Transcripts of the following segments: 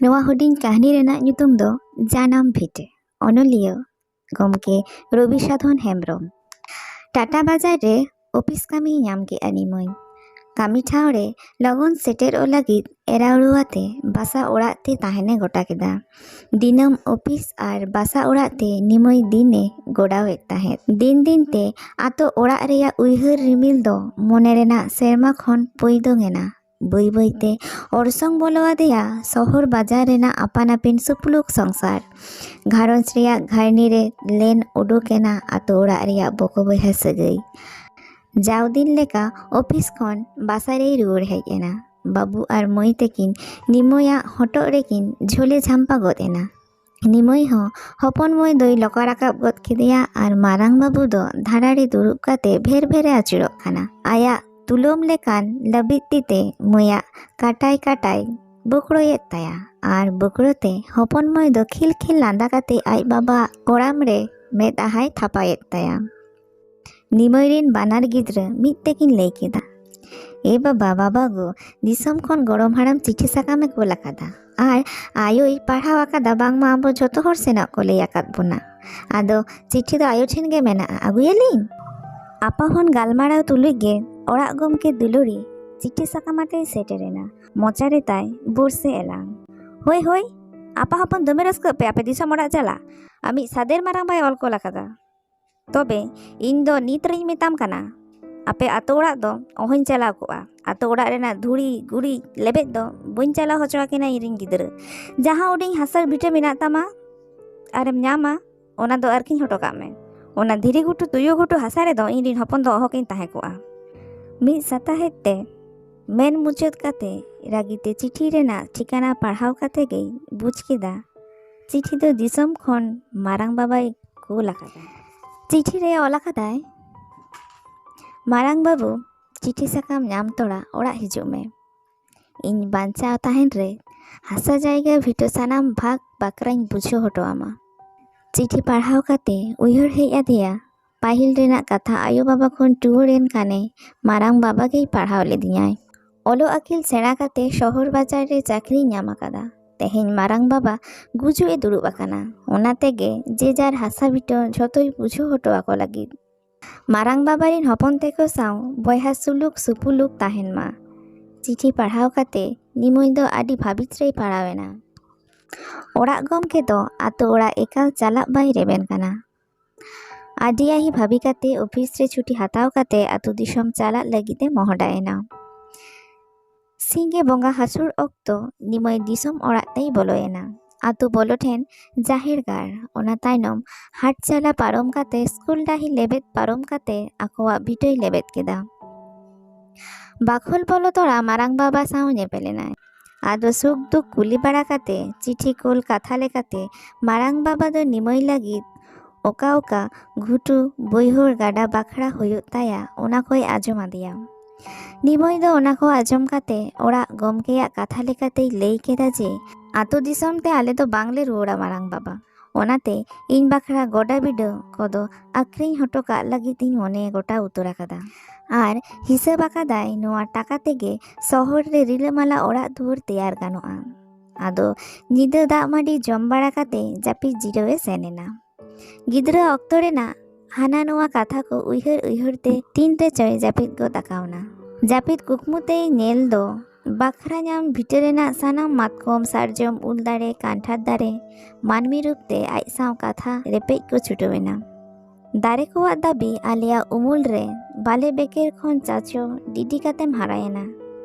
ᱱᱚᱣᱟ ᱦᱩᱰᱤᱧ ᱠᱟᱹᱦᱱᱤ ᱨᱮᱱᱟᱜ ᱧᱩᱛᱩᱢ ᱫᱚ ᱡᱟᱱᱟᱢ ᱵᱷᱤᱴᱟᱹ᱾ ᱚᱱᱚᱞᱤᱭᱟᱹ ᱜᱚᱢᱠᱮ ᱨᱚᱵᱤ ᱥᱟᱫᱷᱚᱱ ᱦᱮᱢᱵᱨᱚᱢ। ᱴᱟᱴᱟ ᱵᱟᱡᱟᱨ ᱨᱮ ᱚᱯᱷᱤᱥ ᱠᱟᱹᱢᱤ ᱧᱟᱢ ᱠᱮᱜᱼᱟ ᱱᱤᱢᱟᱹᱭ। ᱠᱟᱹᱢᱤ ᱴᱷᱟᱶ ᱨᱮ ᱞᱚᱜᱚᱱ ᱥᱮᱴᱮᱨᱚᱜ ᱞᱟᱹᱜᱤᱫ ᱮᱨᱟᱣᱲᱩ ᱟᱛᱮ ᱵᱟᱥᱟ ᱚᱲᱟᱜ ᱛᱮ ᱛᱟᱦᱮᱱᱮ ᱜᱚᱴᱟ ᱠᱮᱫᱟ। ᱫᱤᱱᱟᱹᱢ ᱚᱯᱷᱤᱥ ᱟᱨ ᱵᱟᱥᱟ ᱚᱲᱟᱜ ᱛᱮ ᱱᱤᱢᱟᱹᱭ ᱫᱤᱱᱮ ᱜᱚᱰᱟᱣᱮᱫ ᱛᱟᱦᱮᱸᱫ। ᱫᱤᱱ ᱫᱤᱱ ᱛᱮ ᱟᱛᱳ ᱚᱲᱟᱜ ᱨᱮᱭᱟᱜ ᱩᱭᱦᱟᱹᱨ ᱨᱤᱢᱤᱞ ᱫᱚ ᱢᱚᱱᱮ ᱨᱮᱱᱟᱜ ᱥᱮᱨᱢᱟ ᱠᱷᱚᱱ ᱯᱚᱭᱫᱚᱝ ᱮᱱᱟ। ᱵᱟᱹᱭ ᱵᱟᱹᱭᱛᱮ ᱚᱨᱥᱚᱝ ᱵᱚᱞᱚ ᱟᱫᱮᱭᱟ ᱥᱚᱦᱚᱨ ᱵᱟᱡᱟᱨ ᱨᱮᱱᱟᱜ ᱟᱯᱟᱱ ᱟᱹᱯᱤᱱ ᱥᱩᱯᱞᱩᱠ ᱥᱚᱝᱥᱟᱨ। ᱜᱷᱟᱨᱚᱸᱡᱽ ᱨᱮᱭᱟᱜ ᱜᱷᱟᱨᱱᱤ ᱨᱮ ᱞᱮᱱ ᱩᱰᱩᱠ ᱮᱱᱟ ᱟᱛᱳ ᱚᱲᱟᱜ ᱨᱮᱭᱟᱜ ᱵᱚᱠᱚ ᱵᱚᱭᱦᱟ ᱥᱟᱹᱜᱟᱹᱭ। ᱡᱟᱣ ᱫᱤᱱ ᱞᱮᱠᱟ ᱚᱯᱷᱤᱥ ᱠᱷᱚᱱ ᱵᱟᱥᱟᱨᱮᱭ ᱨᱩᱣᱟᱹᱲ ᱦᱮᱡ ᱮᱱᱟ। ᱵᱟᱹᱵᱩ ᱟᱨ ᱢᱟᱹᱭ ᱛᱟᱹᱠᱤᱱ ᱱᱤᱢᱟᱹᱭᱟᱜ ᱦᱚᱴᱚᱜ ᱨᱮᱠᱤᱱ ᱡᱷᱚᱞᱮ ᱡᱷᱟᱢᱯᱟ ᱜᱚᱫ ᱮᱱᱟ। ᱱᱤᱢᱟᱹᱭ ᱦᱚᱸ ᱦᱚᱯᱚᱱ ᱢᱟᱹᱭ ᱫᱚᱭ ᱞᱚᱠᱟ ᱨᱟᱠᱟᱵ ᱜᱚᱫ ᱠᱮᱫᱮᱭᱟ ᱟᱨ ᱢᱟᱨᱟᱝ ᱵᱟᱹᱵᱩ ᱫᱚ ᱫᱷᱟᱨᱟ ᱨᱮ ᱫᱩᱲᱩᱵ ᱠᱟᱛᱮ ᱵᱷᱮᱨ ᱵᱷᱮᱨᱮ ᱟᱹᱪᱩᱨᱚᱜ ᱠᱟᱱᱟ। ᱟᱭᱟᱜ ᱛᱩᱞᱟᱹᱢ ᱞᱮᱠᱟᱱ ᱞᱟᱹᱵᱤᱫ ᱛᱤᱛᱮ ᱢᱟᱹᱭᱟᱜ ᱠᱟᱴᱟᱭ ᱵᱚᱠᱲᱚᱭᱮᱫ ᱛᱟᱭᱟ ᱟᱨ ᱵᱚᱠᱲᱚᱛᱮ ᱦᱚᱯᱚᱱ ᱢᱟᱹᱭ ᱫᱚ ᱠᱷᱤᱞ ᱠᱷᱤᱞ ᱞᱟᱸᱫᱟ ᱠᱟᱛᱮ ᱟᱡ ᱵᱟᱵᱟᱣᱟᱜ ᱠᱚᱲᱟᱢ ᱨᱮ ᱢᱮᱫᱟᱦᱟᱭ ᱛᱷᱟᱯᱟᱭᱮᱫ ᱛᱟᱭᱟ। ᱱᱤᱢᱟᱹᱭ ᱨᱮᱱ ᱵᱟᱱᱟᱨ ᱜᱤᱫᱽᱨᱟᱹ ᱢᱤᱫ ᱛᱮᱠᱤᱱ ᱞᱟᱹᱭ ᱠᱮᱫᱟ, "ᱮ ᱵᱟᱵᱟ ᱜᱚ, ᱫᱤᱥᱚᱢ ᱠᱷᱚᱱ ᱜᱚᱲᱚᱢ ᱦᱟᱲᱟᱢ ᱪᱤᱴᱷᱤ ᱥᱟᱠᱟᱢᱮ ᱠᱳᱞ ᱟᱠᱟᱫᱟ ᱟᱨ ᱟᱭᱳᱭ ᱯᱟᱲᱦᱟᱣ ᱟᱠᱟᱫᱟ ᱵᱟᱝᱢᱟ ᱟᱵᱚ ᱡᱷᱚᱛᱚ ᱦᱚᱲ ᱥᱮᱱᱚᱜ ᱠᱚ ᱞᱟᱹᱭ ᱟᱠᱟᱫ ᱵᱚᱱᱟ। ᱟᱫᱚ ᱪᱤᱴᱷᱤ ᱫᱚ ᱟᱭᱳ ᱴᱷᱮᱱ ᱜᱮ ᱢᱮᱱᱟᱜᱼᱟ, ᱟᱹᱜᱩᱭᱟᱞᱤᱧ?" ᱟᱯᱟᱦᱚᱱ ᱜᱟᱞᱢᱟᱨᱟᱣ ᱛᱩᱞᱩᱡ ᱜᱮ ᱚᱲᱟᱜ ᱜᱚᱢᱠᱮ ᱫᱩᱞᱩᱲᱤ ᱪᱤᱴᱷᱤ ᱥᱟᱠᱟᱢ ᱟᱛᱮᱭ ᱥᱮᱴᱮᱨᱮᱱᱟ। ᱢᱚᱪᱟᱨᱮ ᱛᱟᱭ ᱵᱚᱨᱥᱮ ᱮᱞᱟᱝ। ᱦᱳᱭ, ᱟᱯᱟ ᱦᱚᱯᱚᱱ ᱫᱚᱢᱮ ᱨᱟᱹᱥᱠᱟᱹᱜ ᱯᱮ ᱟᱯᱮ ᱫᱤᱥᱚᱢ ᱚᱲᱟᱜ ᱪᱟᱞᱟᱜ। ᱟᱢᱤᱡ ᱥᱟᱫᱮᱨ ᱢᱟᱨᱟᱝ ᱵᱟᱭ ᱚᱞ ᱠᱳᱞ ᱟᱠᱟᱫᱟ। ᱛᱚᱵᱮ ᱤᱧ ᱫᱚ ᱱᱤᱛ ᱨᱤᱧ ᱢᱮᱛᱟᱢ ᱠᱟᱱᱟ, ᱟᱯᱮ ᱟᱛᱳ ᱚᱲᱟᱜ ᱫᱚ ᱚᱦᱚᱧ ᱪᱟᱞᱟᱣ ᱠᱚᱜᱼᱟ। ᱟᱛᱳ ᱚᱲᱟᱜ ᱨᱮᱱᱟᱜ ᱫᱷᱩᱲᱤ ᱜᱩᱲᱤ ᱞᱮᱵᱮᱫ ᱫᱚ ᱵᱟᱹᱧ ᱪᱟᱞᱟᱣ ᱦᱚᱪᱚ ᱟᱹᱠᱤᱱᱟ ᱤᱧᱨᱮᱱ ᱜᱤᱫᱽᱨᱟᱹ। ᱡᱟᱦᱟᱸ ᱩᱰᱤᱧ ᱦᱟᱥᱟ ᱵᱷᱤᱴᱟᱹ ᱢᱮᱱᱟᱜ ᱛᱟᱢᱟ ᱟᱨᱮᱢ ᱧᱟᱢᱟ ᱚᱱᱟ ᱫᱚ ᱟᱨᱠᱤᱧ ᱦᱚᱴᱚ ᱠᱟᱜ ᱢᱮ। ᱚᱱᱟ ᱫᱷᱤᱨᱤ ᱜᱷᱩᱴᱩ ᱛᱩᱭᱩ ᱜᱷᱩᱴᱩ ᱦᱟᱥᱟ ᱨᱮᱫᱚ ᱤᱧᱨᱮᱱ ᱦᱚᱯᱚᱱ ᱫᱚ ᱚᱦᱚᱠᱤᱧ ᱛᱟᱦᱮᱸ ᱠᱚᱜᱼᱟ। ᱢᱤᱫ ᱥᱟᱛᱟᱦᱮᱫ ᱛᱮ ᱢᱮᱱ ᱢᱩᱪᱟᱹᱫ ᱠᱟᱛᱮ ᱨᱟᱹᱜᱤᱛᱮ ᱪᱤᱴᱷᱤ ᱨᱮᱱᱟᱜ ᱴᱷᱤᱠᱟᱹᱱᱟ ᱯᱟᱲᱦᱟᱣ ᱠᱟᱛᱮ ᱜᱮᱭ ᱵᱩᱡᱽ ᱠᱮᱫᱟ ᱪᱤᱴᱷᱤ ᱫᱚ ᱫᱤᱥᱚᱢ ᱠᱷᱚᱱ ᱢᱟᱨᱟᱝ ᱵᱟᱵᱟᱭ ᱠᱳᱞ ᱟᱠᱟᱫᱟ। ᱪᱤᱴᱷᱤ ᱨᱮ ᱚᱞ ᱟᱠᱟᱫᱟᱭ, "ᱢᱟᱨᱟᱝ ᱵᱟᱹᱵᱩ, ᱪᱤᱴᱷᱤ ᱥᱟᱠᱟᱢ ᱧᱟᱢ ᱛᱚᱨᱟ ᱚᱲᱟᱜ ᱦᱤᱡᱩᱜ ᱢᱮ। ᱤᱧ ᱵᱟᱧᱪᱟᱣ ᱛᱟᱦᱮᱱ ᱨᱮ ᱦᱟᱥᱟ ᱡᱟᱭᱜᱟ ᱵᱷᱤᱴᱟᱹ ᱥᱟᱱᱟᱢ ᱵᱷᱟᱜᱽ ᱵᱟᱠᱨᱟᱧ ᱵᱩᱡᱷᱟᱹᱣ ᱦᱚᱴᱚ ᱟᱢᱟ।" ᱪᱤᱴᱷᱤ ᱯᱟᱲᱦᱟᱣ ᱠᱟᱛᱮ ᱩᱭᱦᱟᱹᱨ ᱦᱮᱡ ᱟᱫᱮᱭᱟ ᱯᱟᱹᱦᱤᱞ ᱨᱮᱱᱟᱜ ᱠᱟᱛᱷᱟ ᱟᱭᱳ ᱵᱟᱵᱟ ᱠᱷᱚᱱ ᱴᱩᱣᱟᱹᱨ ᱮᱱ ᱠᱷᱟᱱᱮ ᱢᱟᱨᱟᱝ ᱵᱟᱵᱟ ᱜᱮᱭ ᱯᱟᱲᱦᱟᱣ ᱞᱤᱫᱤᱧᱟᱭ। ᱚᱞᱚᱜ ᱟᱹᱠᱤᱞ ᱥᱮᱬᱟ ᱠᱟᱛᱮ ᱥᱚᱦᱚᱨ ᱵᱟᱡᱟᱨ ᱨᱮ ᱪᱟᱹᱠᱨᱤᱧ ᱧᱟᱢ ᱟᱠᱟᱫᱟ। ᱛᱮᱦᱮᱧ ᱢᱟᱨᱟᱝ ᱵᱟᱵᱟ ᱜᱩᱡᱩᱜ ᱮ ᱫᱩᱲᱩᱵ ᱟᱠᱟᱱᱟ। ᱚᱱᱟ ᱛᱮᱜᱮ ᱡᱮ ᱡᱟᱨ ᱦᱟᱥᱟ ᱵᱷᱤᱴᱟᱹ ᱡᱷᱚᱛᱚᱭ ᱵᱩᱡᱷᱟᱹᱣ ᱦᱚᱴᱚ ᱟᱠᱚ ᱞᱟᱹᱜᱤᱫ ᱢᱟᱨᱟᱝ ᱵᱟᱵᱟ ᱨᱮᱱ ᱦᱚᱯᱚᱱ ᱛᱮᱠᱚ ᱥᱟᱶ ᱵᱚᱭᱦᱟ ᱥᱩᱞᱩᱠ ᱥᱩᱯᱩᱞᱩᱠ ᱛᱟᱦᱮᱱ ᱢᱟ। ᱪᱤᱴᱷᱤ ᱯᱟᱲᱦᱟᱣ ᱠᱟᱛᱮ ᱱᱤᱢᱟᱹᱭ ᱫᱚ ᱟᱹᱰᱤ ᱵᱷᱟᱹᱵᱤᱛ ᱨᱮᱭ ᱯᱟᱲᱟᱣ ᱮᱱᱟ। ᱚᱲᱟᱜ ᱜᱚᱢᱠᱮ ᱫᱚ ᱟᱛᱳ ᱚᱲᱟᱜ ᱮᱠᱟᱞ ᱪᱟᱞᱟᱜ ᱵᱟᱭ ᱨᱮᱵᱮᱱ ᱠᱟᱱᱟ। ᱟᱹᱰᱤ ᱟᱹᱦᱤ ᱵᱷᱟᱵᱤ ᱠᱟᱛᱮ ᱚᱯᱷᱤᱥ ᱨᱮ ᱪᱷᱩᱴᱤ ᱦᱟᱛᱟᱣ ᱠᱟᱛᱮ ᱟᱛᱳ ᱫᱤᱥᱚᱢ ᱪᱟᱞᱟᱜ ᱞᱟᱹᱜᱤᱫ ᱮ ᱢᱚᱦᱰᱟ ᱮᱱᱟ। ᱥᱤᱸᱜᱮ ᱵᱚᱸᱜᱟ ᱦᱟᱹᱥᱩᱨ ᱚᱠᱛᱚ ᱱᱤᱢᱟᱹᱭ ᱫᱤᱥᱚᱢ ᱚᱲᱟᱜ ᱛᱮᱭ ᱵᱚᱞᱚᱭᱮᱱᱟ। ᱟᱛᱳ ᱵᱚᱞᱚ ᱴᱷᱮᱱ ᱡᱟᱦᱮᱨ ᱜᱟᱲ, ᱚᱱᱟ ᱛᱟᱭᱱᱚᱢ ᱦᱟᱴ ᱪᱟᱞᱟ ᱯᱟᱨᱚᱢ ᱠᱟᱛᱮ ᱥᱠᱩᱞ ᱰᱟᱹᱦᱤ ᱞᱮᱵᱮᱫ ᱯᱟᱨᱚᱢ ᱠᱟᱛᱮ ᱟᱠᱚᱣᱟᱜ ᱵᱷᱤᱴᱟᱹᱭ ᱞᱮᱵᱮᱫ ᱠᱮᱫᱟ। ᱵᱟᱠᱷᱳᱞ ᱵᱚᱞᱚ ᱛᱚᱨᱟ ᱢᱟᱨᱟᱝ ᱵᱟᱵᱟ ᱥᱟᱶ ᱧᱮᱯᱮᱞᱮᱱᱟᱭ। ᱟᱫᱚ ᱥᱩᱠ ᱫᱩᱠ ᱠᱩᱞᱤ ᱵᱟᱲᱟ ᱠᱟᱛᱮ ᱪᱤᱴᱷᱤ ᱠᱳᱞ ᱠᱟᱛᱷᱟ ᱞᱮᱠᱟᱛᱮ ᱢᱟᱨᱟᱝ ᱵᱟᱵᱟ ᱫᱚ ᱱᱤᱢᱟᱹᱭ ᱞᱟᱹᱜᱤᱫ ᱚᱠᱟ ᱜᱷᱩᱴᱩ ᱵᱟᱹᱭᱦᱟᱹᱲ ᱜᱟᱰᱟ ᱵᱟᱠᱷᱨᱟ ᱦᱩᱭᱩᱜ ᱛᱟᱭᱟ ᱚᱱᱟ ᱠᱚᱭ ᱟᱸᱡᱚᱢ ᱟᱫᱮᱭᱟ। ᱱᱤᱢᱟᱹᱭ ᱫᱚ ᱚᱱᱟ ᱠᱚ ᱟᱸᱡᱚᱢ ᱠᱟᱛᱮ ᱚᱲᱟᱜ ᱜᱚᱢᱠᱮᱭᱟᱜ ᱠᱟᱛᱷᱟ ᱞᱮᱠᱟᱛᱮᱭ ᱞᱟᱹᱭ ᱠᱮᱫᱟ ᱡᱮ ᱟᱛᱳ ᱫᱤᱥᱚᱢ ᱛᱮ ᱟᱞᱮ ᱫᱚ ᱵᱟᱝᱞᱮ ᱨᱩᱣᱟᱹᱲᱟ ᱢᱟᱨᱟᱝ ᱵᱟᱵᱟ। ᱚᱱᱟᱛᱮ ᱤᱧ ᱵᱟᱠᱷᱨᱟ ᱜᱚᱰᱟ ᱵᱤᱰᱟᱹ ᱠᱚᱫᱚ ᱟᱠᱷᱨᱤᱧ ᱦᱚᱴᱚ ᱠᱟᱜ ᱞᱟᱹᱜᱤᱫ ᱤᱧ ᱢᱚᱱᱮ ᱜᱚᱴᱟ ᱩᱛᱟᱹᱨ ᱟᱠᱟᱫᱟ। ᱟᱨ ᱦᱤᱥᱟᱹᱵ ᱟᱠᱟᱫᱟᱭ ᱱᱚᱣᱟ ᱴᱟᱠᱟ ᱛᱮᱜᱮ ᱥᱚᱦᱚᱨ ᱨᱮ ᱨᱤᱞᱟᱹᱢᱟᱞᱟ ᱚᱲᱟᱜ ᱫᱩᱣᱟᱹᱨ ᱛᱮᱭᱟᱨ ᱜᱟᱱᱚᱜᱼᱟ। ᱟᱫᱚ ᱧᱤᱫᱟᱹ ᱫᱟᱜ ᱢᱟᱹᱰᱤ ᱡᱚᱢ ᱵᱟᱲᱟ ᱠᱟᱛᱮ ᱡᱟᱹᱯᱤᱫ ᱡᱤᱨᱟᱹᱣ ᱮ ᱥᱮᱱ ᱮᱱᱟ। ᱜᱤᱫᱽᱨᱟᱹ ᱚᱠᱛᱚ ᱨᱮᱱᱟᱜ ᱦᱟᱱᱟ ᱱᱚᱣᱟ ᱠᱟᱛᱷᱟ ko ᱩᱭᱦᱟᱹᱨ te ᱛᱤᱱ ᱨᱮᱪᱚᱭ ᱡᱟᱹᱯᱤᱫ ᱜᱚᱫ ᱟᱠᱟᱣᱱᱟ। ᱡᱟᱹᱯᱤᱫ ᱠᱩᱠᱢᱩ ᱛᱮᱭ ᱧᱮᱞ ᱫᱚ ᱵᱟᱠᱷᱨᱟ ᱧᱟᱢ ᱵᱷᱤᱴᱟᱹ ᱨᱮᱱᱟᱜ ᱥᱟᱱᱟᱢ ᱢᱟᱛᱠᱚᱢ ᱥᱟᱨᱡᱚᱢ ᱩᱞ ᱫᱟᱨᱮ ᱠᱟᱱᱴᱷᱟᱲ ᱫᱟᱨᱮ ᱢᱟᱹᱱᱢᱤ ᱨᱩᱯ ᱛᱮ ᱟᱡ ᱥᱟᱶ ᱠᱟᱛᱷᱟ ᱨᱮᱯᱮᱡ ᱠᱚ ᱪᱷᱩᱴᱟᱹᱣ ᱮᱱᱟ। ᱫᱟᱨᱮ ᱠᱚᱣᱟᱜ ᱫᱟᱵᱤ ᱟᱞᱮᱭᱟᱜ ᱩᱢᱩᱞ ᱨᱮ ᱵᱟᱞᱮ ᱵᱮᱠᱮᱨ ᱠᱷᱚᱱ ᱪᱟᱪᱳ ᱰᱤᱰᱤ ᱠᱟᱛᱮᱢ ᱦᱟᱨᱟᱭᱮᱱᱟ।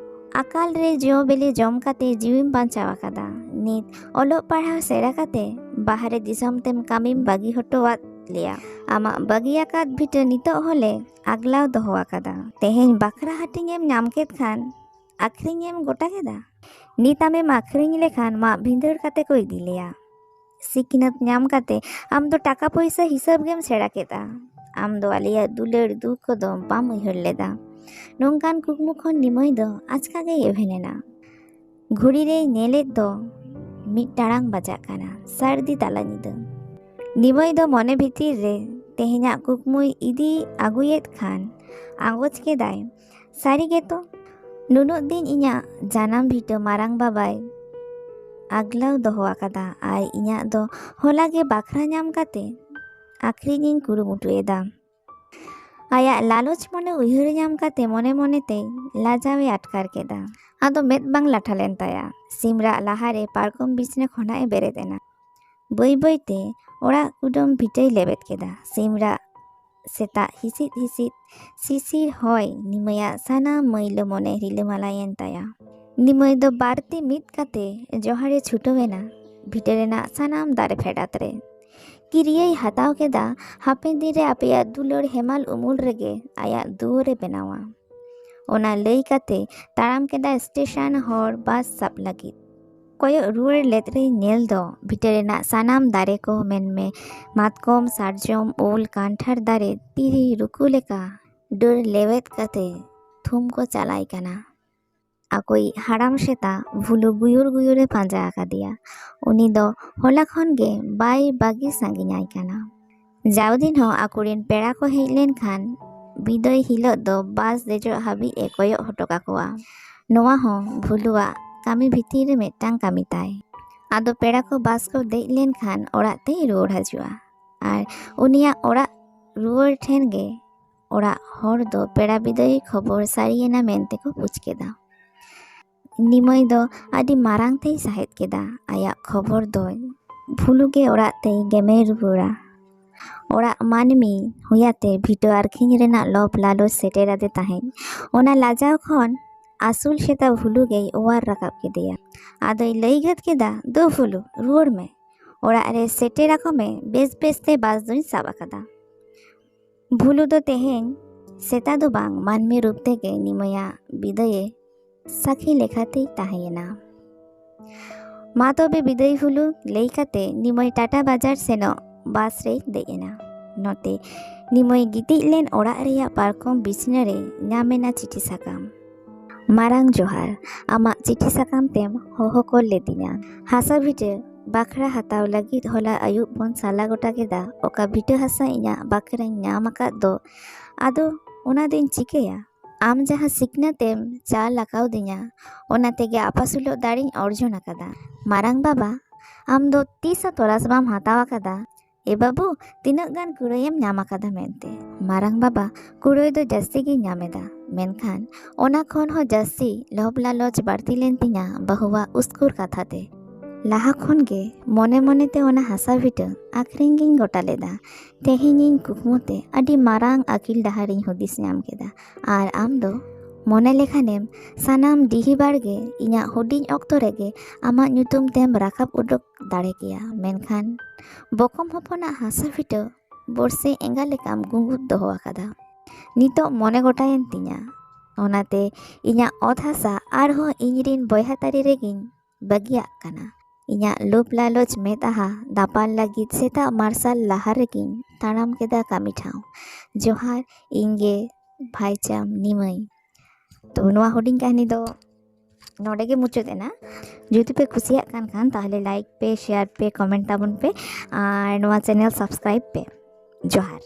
ᱟᱠᱟᱞ ᱨᱮ ᱡᱚ ᱵᱤᱞᱤ ᱡᱚᱢ ᱠᱟᱛᱮ ᱡᱤᱣᱤᱢ ᱵᱟᱧᱪᱟᱣ ᱟᱠᱟᱫᱟ। ᱱᱤᱛ ᱚᱞᱚᱜ ᱯᱟᱲᱦᱟᱣ ᱥᱮᱬᱟ ᱠᱟᱛᱮ ᱵᱟᱦᱨᱮ ᱫᱤᱥᱚᱢ ᱛᱮᱢ ᱠᱟᱹᱢᱤᱢ ᱵᱟᱹᱜᱤ ᱦᱚᱴᱚᱣᱟᱫ ᱞᱮᱭᱟ। ᱟᱢᱟᱜ ᱵᱟᱹᱜᱤᱭᱟᱠᱟᱫ ᱵᱷᱤᱴᱟᱹ ᱱᱤᱛᱚᱜ ᱦᱚᱞᱮ ᱟᱜᱞᱟᱣ ᱫᱚᱦᱚ ᱟᱠᱟᱫᱟ। ᱛᱮᱦᱮᱧ ᱵᱟᱠᱷᱨᱟ ᱦᱟᱹᱴᱤᱧ ᱮᱢ ᱧᱟᱢ ᱠᱮᱫ ᱠᱷᱟᱱ ᱟᱠᱷᱨᱤᱧ ᱮᱢ ᱜᱚᱴᱟ ᱠᱮᱫᱟ। ᱱᱤᱛ ᱟᱢᱮᱢ ᱟᱠᱷᱨᱤᱧ ᱞᱮᱠᱷᱟᱱ ᱢᱟᱜ ᱵᱷᱤᱸᱫᱟᱹᱲ ᱠᱟᱛᱮ ᱠᱚ ᱤᱫᱤ ᱞᱮᱭᱟ। ᱥᱤᱠᱷᱱᱟᱹᱛ ᱧᱟᱢ ᱠᱟᱛᱮ ᱟᱢ ᱫᱚ ᱴᱟᱠᱟ ᱯᱚᱭᱥᱟ ᱦᱤᱥᱟᱹᱵ ᱜᱮᱢ ᱥᱮᱬᱟ ᱠᱮᱫᱟ। ᱟᱢ ᱫᱚ ᱟᱞᱮᱭᱟᱜ ᱫᱩᱞᱟᱹᱲ ᱫᱩᱠ ᱠᱚᱫᱚ ᱵᱟᱢ ᱩᱭᱦᱟᱹᱨ ᱞᱮᱫᱟ। ᱱᱚᱝᱠᱟᱱ ᱠᱩᱠᱢᱩ ᱠᱷᱚᱱ ᱱᱤᱢᱟᱹᱭ ᱫᱚ ᱟᱪᱠᱟ ᱜᱮᱭ ᱮᱵᱷᱮᱱ ᱮᱱᱟ। ᱜᱷᱩᱲᱤ ᱨᱮᱭ ᱧᱮᱞᱮᱫ ᱫᱚ 1 ᱴᱟᱲᱟᱝ ᱵᱟᱡᱟᱜ ᱠᱟᱱᱟ। ᱥᱟᱹᱨᱫᱤ ᱛᱟᱞᱟ ᱧᱤᱫᱟᱹ। ᱱᱤᱢᱟᱹᱭ ᱫᱚ ᱢᱚᱱᱮ ᱵᱷᱤᱛᱤᱨ ᱨᱮ ᱛᱮᱦᱮᱧᱟᱜ ᱠᱩᱠᱢᱩᱭ ᱤᱫᱤ ᱟᱹᱜᱩᱭᱮᱫ ᱠᱷᱟᱱ ᱟᱸᱜᱚᱪ ᱠᱮᱫᱟᱭ, ᱥᱟᱹᱨᱤ ᱜᱮᱛᱚ ᱱᱩᱱᱟᱹᱜ ᱫᱤᱱ ᱤᱧᱟᱹᱜ ᱡᱟᱱᱟᱢ ᱵᱷᱤᱴᱟᱹ ᱢᱟᱨᱟᱝ ᱵᱟᱵᱟᱭ ᱟᱜᱞᱟᱣ ᱫᱚᱦᱚ ᱟᱠᱟᱫᱟ ᱟᱨ ᱤᱧᱟᱹᱜ ᱫᱚ ᱦᱚᱞᱟ ᱜᱮ ᱵᱟᱠᱷᱨᱟ ᱧᱟᱢ ᱠᱟᱛᱮ ᱟᱠᱷᱨᱤᱧᱤᱧ ᱠᱩᱨᱩᱢᱩᱴᱩᱭᱮᱫᱟ᱾ ᱟᱭᱟᱜ ᱞᱟᱞᱚᱪ ᱢᱚᱱᱮ ᱩᱭᱦᱟᱹᱨ ᱧᱟᱢ ᱠᱟᱛᱮ ᱢᱚᱱᱮ ᱢᱚᱱᱮᱛᱮ ᱞᱟᱡᱟᱣᱮ ᱟᱴᱠᱟᱨ ᱠᱮᱫᱟ᱾ ᱟᱫᱚ ᱢᱮᱫ ᱵᱟᱝ ᱞᱟᱴᱷᱟ ᱞᱮᱱ ᱛᱟᱭᱟ᱾ ᱥᱤᱢᱨᱟᱜ ᱞᱟᱦᱟᱨᱮ ᱯᱟᱨᱠᱚᱢ ᱵᱤᱪᱷᱱᱟᱹ ᱠᱷᱚᱱᱟᱜ ᱮ ᱵᱮᱨᱮᱫ ᱮᱱᱟ᱾ ᱵᱟᱹᱭ ᱵᱟᱹᱭᱛᱮ ᱚᱲᱟᱜ ᱠᱩᱰᱟᱹᱢ ᱵᱷᱤᱴᱟᱹᱭ ᱞᱮᱵᱮᱫ ᱠᱮᱫᱟ᱾ ᱥᱤᱢᱨᱟᱜ ᱥᱮᱛᱟᱜ ᱦᱤᱥᱤᱫ ᱦᱤᱥᱤᱫ ᱥᱤᱥᱤᱨ ᱦᱚᱭ ᱱᱤᱢᱟᱹᱭᱟᱜ ᱥᱟᱱᱟᱢ ᱢᱟᱹᱭᱞᱟᱹ ᱢᱚᱱᱮ ᱨᱤᱞᱟᱹᱢᱟᱞᱟᱭᱮᱱ ᱛᱟᱭᱟ᱾ ᱱᱤᱢᱟᱹᱭ ᱫᱚ ᱵᱟᱨᱛᱤ ᱢᱤᱫ ᱠᱟᱛᱮ ᱡᱚᱦᱟᱨᱮ छुᱴᱟᱹᱣᱮᱱᱟ ᱵᱷᱤᱴᱟᱹ ᱨᱮᱱᱟᱜ ᱥᱟᱱᱟᱢ ᱫᱟᱨᱮ ᱯᱷᱮᱰᱟᱛ ᱨᱮ᱾ ᱠᱤᱨᱤᱭᱟᱹᱭ ᱦᱟᱛᱟᱣ ᱠᱮᱫᱟ ᱦᱟᱯᱮᱱ ᱫᱤᱱ ᱨᱮ ᱟᱯᱮᱭᱟᱜ ᱫᱩᱞᱟᱹᱲ ᱦᱮᱢᱟᱞ ᱩᱢᱩᱞ ᱨᱮᱜᱮ ᱟᱭᱟᱜ ᱫᱩᱣᱟᱹᱨᱮ ᱵᱮᱱᱟᱣᱟ᱾ ᱚᱱᱟ ᱞᱟᱹᱭ ᱠᱟᱛᱮ ᱛᱟᱲᱟᱢ ᱠᱮᱫᱟ ᱥᱴᱮᱥᱚᱱ ᱦᱚᱲ ᱵᱟᱥ ᱥᱟᱵ ᱞᱟᱹᱜᱤᱫ᱾ ᱠᱚᱭᱚᱜ ᱨᱩᱣᱟᱹᱲ ᱞᱮᱫ ᱨᱮᱭ ᱧᱮᱞ ᱫᱚ ᱵᱷᱤᱴᱟᱹ ᱨᱮᱱᱟᱜ ᱥᱟᱱᱟᱢ ᱫᱟᱨᱮ ᱠᱚ ᱢᱮᱱᱢᱮ ᱢᱟᱛᱠᱚᱢ, ᱥᱟᱨᱡᱚᱢ, ᱩᱞ, ᱠᱟᱱᱴᱷᱟᱲ ᱫᱟᱨᱮ ᱛᱤᱨᱤ ᱨᱩᱠᱩ ᱞᱮᱠᱟ ᱰᱟᱹᱨ ᱞᱮᱣᱮᱫ ᱠᱟᱛᱮ ᱛᱷᱩᱢ ᱠᱚ ᱪᱟᱞᱟᱭ ᱠᱟᱱᱟ᱾ ᱟᱠᱚᱭᱤᱡ ᱦᱟᱲᱟᱢ ᱥᱮᱛᱟ ᱵᱷᱩᱞᱩ ᱜᱩᱭᱩᱨ ᱜᱩᱭᱩᱨᱮ ᱯᱟᱸᱡᱟ ᱟᱠᱟᱫᱮᱭᱟ᱾ ᱩᱱᱤ ᱫᱚ ᱦᱚᱞᱟ ᱠᱷᱚᱱ ᱜᱮ ᱵᱟᱭ ᱵᱟᱹᱜᱤ ᱥᱟᱺᱜᱤᱧᱟᱭ ᱠᱟᱱᱟ᱾ ᱡᱟᱣ ᱫᱤᱱ ᱦᱚᱸ ᱟᱠᱚᱨᱮᱱ ᱯᱮᱲᱟ ᱠᱚ ᱦᱮᱡ ᱞᱮᱱᱠᱷᱟᱱ ᱵᱤᱫᱟᱹᱭ ᱦᱤᱞᱳᱜ ᱫᱚ ᱵᱟᱥ ᱫᱮᱡᱚᱜ ᱦᱟᱹᱵᱤᱡ ᱮ ᱠᱚᱭᱚᱜ ᱦᱚᱴᱚ ᱠᱟᱠᱚᱣᱟ᱾ ᱱᱚᱣᱟ ᱦᱚᱸ ᱵᱷᱩᱞᱩᱣᱟᱜ ᱠᱟᱹᱢᱤ ᱵᱷᱤᱛᱤᱨ ᱨᱮ ᱢᱤᱫᱴᱟᱝ ᱠᱟᱹᱢᱤ ताᱭ᱾ ᱟᱫᱚ ᱯᱮᱲᱟ ᱠᱚ ᱵᱟᱥ ko ᱫᱮᱡ ᱞᱮᱱᱠᱷᱟᱱ ᱚᱲᱟᱜ ᱛᱮᱭ ᱨᱩᱣᱟᱹᱲ ᱦᱤᱡᱩᱜᱼᱟ ᱟᱨ ᱩᱱᱤᱭᱟᱜ ᱚᱲᱟᱜ ᱨᱩᱣᱟᱹᱲ ᱴᱷᱮᱱ ᱜᱮ ᱚᱲᱟᱜ ᱦᱚᱲ ᱫᱚ ᱯᱮᱲᱟ ᱵᱤᱫᱟᱹᱭ ᱠᱷᱚᱵᱚᱨ ᱥᱟᱹᱨᱤᱭᱮᱱᱟ ᱢᱮᱱᱛᱮ ᱠᱚ ᱵᱩᱡᱽ ᱠᱮᱫᱟ᱾ ᱱᱤᱢᱟᱹᱭ ᱫᱚ ᱟᱹᱰᱤ ᱢᱟᱨᱟᱝ ᱛᱮᱭ ᱥᱟᱦᱮᱫ ᱠᱮᱫᱟ᱾ ᱟᱭᱟᱜ ᱠᱷᱚᱵᱚᱨ ᱫᱚ ᱵᱷᱩᱞᱩ ᱜᱮ ᱚᱲᱟᱜ ᱛᱮᱭ ᱜᱮᱢᱮᱨ ᱨᱩᱣᱟᱹᱲᱟ᱾ ᱚᱲᱟᱜ ᱢᱟᱹᱱᱢᱤ ᱦᱩᱭᱟᱛᱮ ᱵᱷᱤᱴᱟᱹ ᱟᱹᱠᱷᱨᱤᱧ ᱨᱮᱱᱟᱜ ᱞᱚᱵᱽ ᱞᱟᱞᱚᱪ ᱥᱮᱴᱮᱨ ᱟᱫᱮ ᱛᱟᱦᱮᱸᱫ᱾ ᱚᱱᱟ ᱞᱟᱡᱟᱣ ᱠᱷᱚᱱ ᱟᱹᱥᱩᱞ ᱥᱮᱛᱟ ᱵᱷᱩᱞᱩ ᱜᱮᱭ ᱚᱣᱟᱨ ᱨᱟᱠᱟᱵ ᱠᱮᱫᱮᱭᱟ᱾ ᱟᱫᱚᱭ ᱞᱟᱹᱭ ᱜᱚᱫ ᱠᱮᱫᱟ, ᱫᱩ ᱵᱷᱩᱞᱩ ᱨᱩᱣᱟᱹᱲ ᱢᱮ, ᱚᱲᱟᱜ ᱨᱮ ᱥᱮᱴᱮᱨ ᱟᱠᱚ ᱢᱮ, ᱵᱮᱥ ᱵᱮᱥᱛᱮ ᱵᱟᱥ ᱫᱩᱧ ᱥᱟᱵ ᱟᱠᱟᱫᱟ᱾ ᱵᱷᱩᱞᱩ ᱫᱚ ᱛᱮᱦᱮᱧ ᱥᱮᱛᱟ ᱫᱚ ᱵᱟᱝ ᱢᱟᱹᱱᱢᱤ ᱨূᱯ ᱛᱮᱜᱮ ᱱᱤᱢᱟᱹᱭᱟᱜ ᱵᱤᱫᱟᱹᱭᱮ ᱥᱟᱹᱠᱷᱤ ᱞᱮᱠᱟᱛᱮᱭ ᱛᱟᱦᱮᱸᱭᱮᱱᱟ᱾ ᱢᱟ ᱛᱚᱵᱮ ᱵᱤᱫᱟᱹᱭ ᱵᱷᱩᱞᱩ ᱞᱟᱹᱭ ᱠᱟᱛᱮ ᱱᱤᱢᱟᱹᱭ ᱴᱟᱴᱟ ᱵᱟᱡᱟᱨ ᱥᱮᱱᱚᱜ ᱵᱟᱥ ᱨᱮᱭ ᱫᱮᱡ ᱮᱱᱟ᱾ ᱱᱚᱛᱮ ᱱᱤᱢᱟᱹᱭ ᱜᱤᱛᱤᱡ ᱞᱮᱱ ᱚᱲᱟᱜ ᱨᱮᱭᱟᱜ ᱯᱟᱨᱠᱚᱢ ᱵᱤᱪᱷᱱᱟᱹ ᱨᱮ ᱧᱟᱢᱮᱱᱟ ᱪᱤᱴᱷᱤ ᱥᱟᱠᱟᱢ᱾ ᱢᱟᱨᱟᱝ ᱡᱚᱦᱟᱨ, ᱟᱢᱟᱜ ᱪᱤᱴᱷᱤ ᱥᱟᱠᱟᱢ ᱛᱮᱢ ᱦᱚᱦᱚ ᱠᱚᱞ ᱞᱮᱫᱤᱧᱟ᱾ ᱦᱟᱥᱟ ᱵᱷᱤᱴᱟᱹ ᱵᱟᱠᱷᱨᱟ ᱦᱟᱛᱟᱣ ᱞᱟᱹᱜᱤᱫ ᱦᱚᱞᱟ ᱟᱹᱭᱩᱵ ᱵᱚᱱ ᱥᱟᱞᱟ ᱜᱚᱴᱟ ᱠᱮᱫᱟ᱾ ᱚᱠᱟ ᱵᱷᱤᱴᱟᱹ ᱦᱟᱥᱟ ᱤᱧᱟᱹᱜ ᱵᱟᱠᱷᱨᱟᱧ ᱧᱟᱢ ᱟᱠᱟᱫ ᱫᱚ ᱟᱫᱚ ᱚᱱᱟ ᱫᱚᱧ ᱪᱤᱠᱟᱹᱭᱟ? ᱟᱢ ᱡᱟᱦᱟᱸ ᱥᱤᱠᱷᱱᱟᱹᱛᱮᱢ ᱪᱟᱞ ᱟᱠᱟᱣᱫᱤᱧᱟ ᱚᱱᱟ ᱛᱮᱜᱮ ᱟᱯᱟᱥᱩᱞᱚᱜ ᱫᱟᱲᱮᱧ ᱚᱨᱡᱚᱱ ᱟᱠᱟᱫᱟ᱾ ᱢᱟᱨᱟᱝ ᱵᱟᱵᱟ, ᱟᱢ ᱫᱚ ᱛᱤᱥ ᱦᱚᱸ ᱛᱚᱞᱟᱥ ᱵᱟᱢ ᱦᱟᱛᱟᱣ ᱟᱠᱟᱫᱟ ᱮ ᱵᱟᱹᱵᱩ ᱛᱤᱱᱟᱹᱜ ᱜᱟᱱ ᱠᱩᱲᱟᱹᱭᱮᱢ ᱧᱟᱢ ᱟᱠᱟᱫᱟ ᱢᱮᱱᱛᱮ᱾ ᱢᱟᱨᱟᱝ ᱵᱟᱵᱟ, ᱠᱩᱲᱟᱹᱭ ᱫᱚ ᱡᱟᱹᱥᱛᱤ ᱜᱤᱧ ᱧᱟᱢᱮᱫᱟ, ᱢᱮᱱᱠᱷᱟᱱ ᱚᱱᱟ ᱠᱷᱚᱱ ᱦᱚᱸ ᱡᱟᱹᱥᱛᱤ ᱞᱚᱵᱽ ᱞᱟᱞᱚᱪ ᱵᱟᱹᱲᱛᱤ ᱞᱮᱱ ᱛᱤᱧᱟ ᱵᱟᱹᱦᱩᱣᱟᱜ ᱩᱥᱠᱩᱨ ᱠᱟᱛᱷᱟ ᱛᱮ᱾ ᱞᱟᱦᱟ ᱠᱷᱚᱱ ᱜᱮ ᱢᱚᱱᱮ ᱢᱚᱱᱮᱛᱮ ᱚᱱᱟ ᱦᱟᱥᱟ ᱵᱷᱤᱴᱟᱹ ᱟᱹᱠᱷᱨᱤᱧ ᱜᱤᱧ ᱜᱚᱴᱟ ᱞᱮᱫᱟ᱾ ᱛᱮᱦᱮᱧᱤᱧ ᱠᱩᱠᱢᱩᱛᱮ ᱟᱹᱰි ᱢᱟᱨᱟᱝ ᱟᱹᱠᱤᱞ ᱰᱟᱦᱟᱨᱤᱧ ᱦᱩᱫᱤᱥ ᱧᱟᱢ ᱠᱮᱫᱟ᱾ ᱟᱨ ᱟᱢ ᱫᱚ ᱢᱚᱱᱮ ᱞᱮᱠᱷᱟᱱᱮᱢ ᱥᱟᱱᱟᱢ ᱰᱤᱦᱤ ᱵᱟᱲᱜᱮ ᱤᱧᱟᱹᱜ ᱦᱩᱰᱤᱧ ᱚᱠᱛᱚ ᱨᱮᱜᱮ ᱟᱢᱟᱜ ᱧᱩᱛᱩᱢ ᱛᱮᱢ ᱨᱟᱠᱟᱵ ᱩᱰᱩᱠ ᱫᱟᱲᱮ ᱠᱮᱭᱟ, ᱢᱮᱱᱠᱷᱟन ᱵᱚᱠᱚᱢ ᱦᱚᱯᱚᱱᱟᱜ ᱦᱟᱥᱟ ᱵᱷᱤᱴᱟᱹ ᱵᱚᱨᱥᱮ ᱮᱸᱜᱟ ᱞᱮᱠᱟᱢ ᱜᱩᱸᱜᱩᱫ ᱫᱚᱦᱚ ᱟᱠᱟᱫᱟ᱾ ᱱᱤᱛᱚᱜ ᱢᱚᱱᱮ ᱜᱚᱴᱟᱭᱮᱱ ᱛᱤᱧᱟ, ᱚᱱᱟᱛᱮ ᱤᱧᱟᱹᱜ ᱚᱛ ᱦᱟᱥᱟ ᱟᱨᱦᱚᱸ ᱤᱧᱨᱮᱱ ᱵᱚᱭᱦᱟ ᱛᱟᱹᱨᱤ ᱨᱮᱜᱤᱧ ᱵᱟᱹᱜᱤᱭᱟᱜ ᱠᱟᱱᱟ᱾ ᱤᱧᱟᱹᱜ ᱞᱳᱵᱽ ᱞᱟᱞᱚᱪ ᱢᱮᱫᱦᱟ ᱫᱟᱯᱟᱞ ᱞᱟᱹᱜᱤᱫ ᱥᱮᱛᱟᱜ ᱢᱟᱨᱥᱟᱞ ᱞᱟᱦᱟ ᱨᱮᱜᱤᱧ ᱛᱟᱲᱟᱢ ᱠᱮᱫᱟ ᱠᱟᱹᱢᱤ ᱴᱷᱟᱶ᱾ ᱡᱚᱦᱟᱨ, ᱤᱧᱜᱮ ᱵᱷᱟᱭᱪᱟᱢ ᱱᱤᱢᱟᱹᱭ᱾ ᱛᱚ ᱱᱚᱣᱟ ᱦᱩᱰᱤᱧ ᱠᱟᱹᱦᱱᱤ ᱫᱚ ᱱᱚᱰᱮ ᱜᱮ ᱢᱩᱪᱟᱹᱫ ᱮᱱᱟ᱾ ᱡᱩᱫᱤ ᱯᱮ ᱠᱩᱥᱤᱭᱟᱜ ᱠᱟᱱ ᱠᱷᱟᱱ ᱛᱟᱦᱚᱞᱮ ᱞᱟᱭᱤᱠ ᱯᱮ, শেয়ার ᱯᱮ, কমেন্ট ᱛᱟᱵᱚᱱ ᱯᱮ ᱟᱨ ᱱᱚᱣᱟ ᱪᱮᱱᱮᱞ ᱥᱟᱵᱥᱠᱨᱟᱭᱤᱵ ᱯᱮ। ᱡᱚᱦᱟᱨ।